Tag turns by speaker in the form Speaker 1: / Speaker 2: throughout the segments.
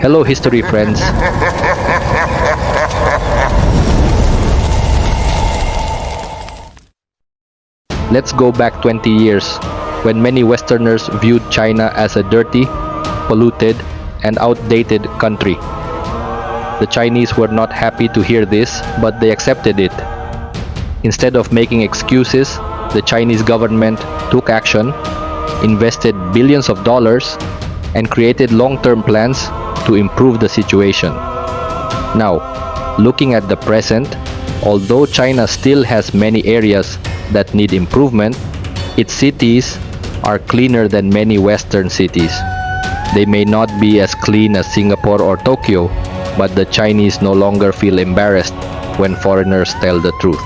Speaker 1: Hello, history friends. Let's go back 20 years, when many Westerners viewed China as a dirty, polluted, and outdated country. The Chinese were not happy to hear this, but they accepted it. Instead of making excuses, the Chinese government took action, invested billions of dollars, and created long-term plans to improve the situation. Now, looking at the present, although China still has many areas that need improvement, its cities are cleaner than many Western cities. They may not be as clean as Singapore or Tokyo, but the Chinese no longer feel embarrassed when foreigners tell the truth.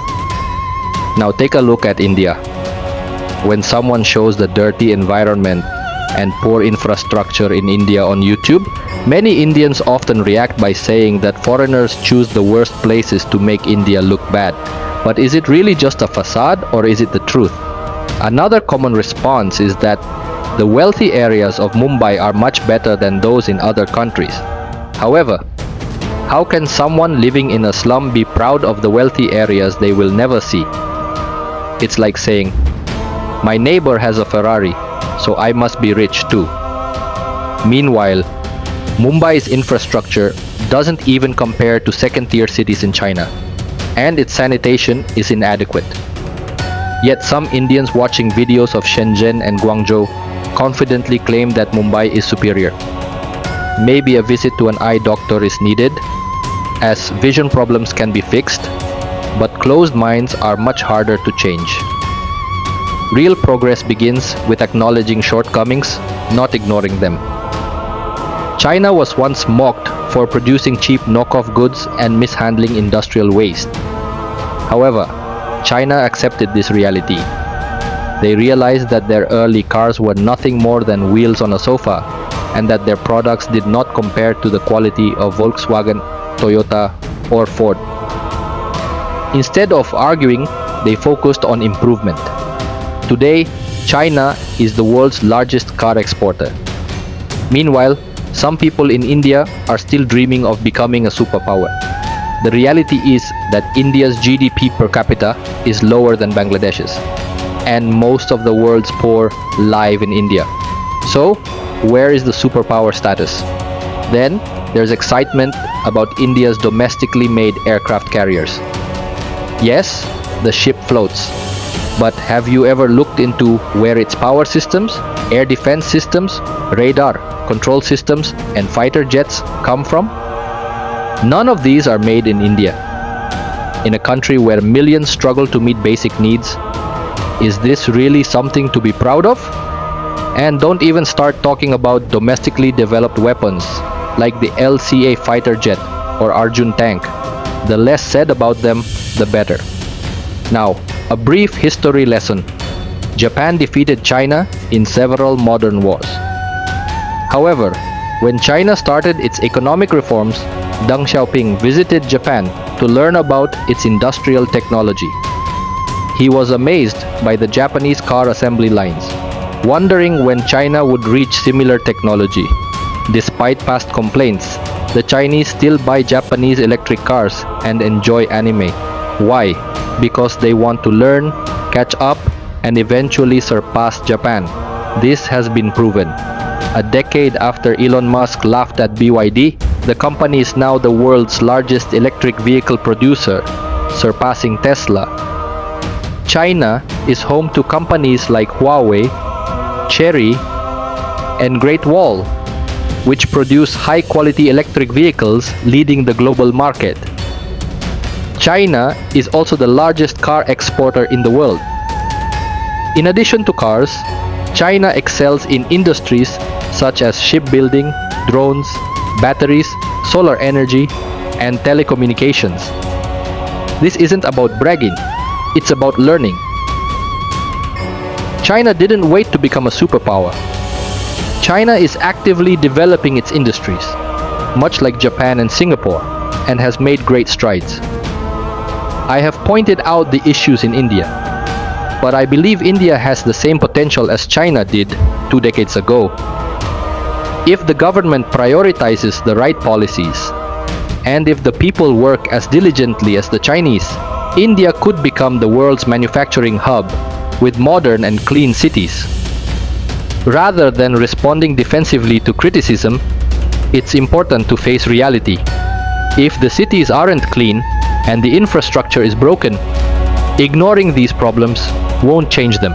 Speaker 1: Now take a look at India. When someone shows the dirty environment and poor infrastructure in India on YouTube, many Indians often react by saying that foreigners choose the worst places to make India look bad. But is it really just a facade, or is it the truth? Another common response is that the wealthy areas of Mumbai are much better than those in other countries. However, how can someone living in a slum be proud of the wealthy areas they will never see? It's like saying, "My neighbor has a Ferrari, so I must be rich too." Meanwhile, Mumbai's infrastructure doesn't even compare to second-tier cities in China, and its sanitation is inadequate. Yet some Indians watching videos of Shenzhen and Guangzhou confidently claim that Mumbai is superior. Maybe a visit to an eye doctor is needed, as vision problems can be fixed, but closed minds are much harder to change. Real progress begins with acknowledging shortcomings, not ignoring them. China was once mocked for producing cheap knockoff goods and mishandling industrial waste. However, China accepted this reality. They realized that their early cars were nothing more than wheels on a sofa, and that their products did not compare to the quality of Volkswagen, Toyota, or Ford. Instead of arguing, they focused on improvement. Today, China is the world's largest car exporter. Meanwhile, some people in India are still dreaming of becoming a superpower. The reality is that India's GDP per capita is lower than Bangladesh's, and most of the world's poor live in India. So, where is the superpower status? Then, there's excitement about India's domestically made aircraft carriers. Yes, the ship floats. But have you ever looked into where its power systems, air defense systems, radar, control systems, and fighter jets come from? None of these are made in India. In a country where millions struggle to meet basic needs, is this really something to be proud of? And don't even start talking about domestically developed weapons like the LCA fighter jet or Arjun tank. The less said about them, the better. Now, a brief history lesson. Japan defeated China in several modern wars. However, when China started its economic reforms, Deng Xiaoping visited Japan to learn about its industrial technology. He was amazed by the Japanese car assembly lines, wondering when China would reach similar technology. Despite past complaints, the Chinese still buy Japanese electric cars and enjoy anime. Why? Because they want to learn, catch up, and eventually surpass Japan. This has been proven. A decade after Elon Musk laughed at BYD, the company is now the world's largest electric vehicle producer, surpassing Tesla. China is home to companies like Huawei, Chery, and Great Wall, which produce high-quality electric vehicles leading the global market. China is also the largest car exporter in the world. In addition to cars, China excels in industries such as shipbuilding, drones, batteries, solar energy, and telecommunications. This isn't about bragging, it's about learning. China didn't wait to become a superpower. China is actively developing its industries, much like Japan and Singapore, and has made great strides. I have pointed out the issues in India, but I believe India has the same potential as China did 2 decades ago. If the government prioritizes the right policies, and if the people work as diligently as the Chinese, India could become the world's manufacturing hub with modern and clean cities. Rather than responding defensively to criticism, it's important to face reality. If the cities aren't clean and the infrastructure is broken, ignoring these problems won't change them.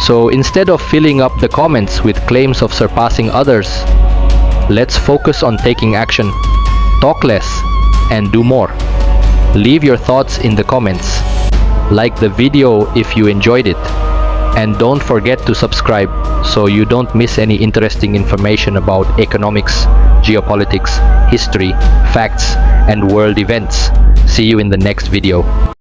Speaker 1: So instead of filling up the comments with claims of surpassing others, let's focus on taking action, talk less, and do more. Leave your thoughts in the comments. Like the video if you enjoyed it. And don't forget to subscribe so you don't miss any interesting information about economics, geopolitics, history, facts, and world events. See you in the next video.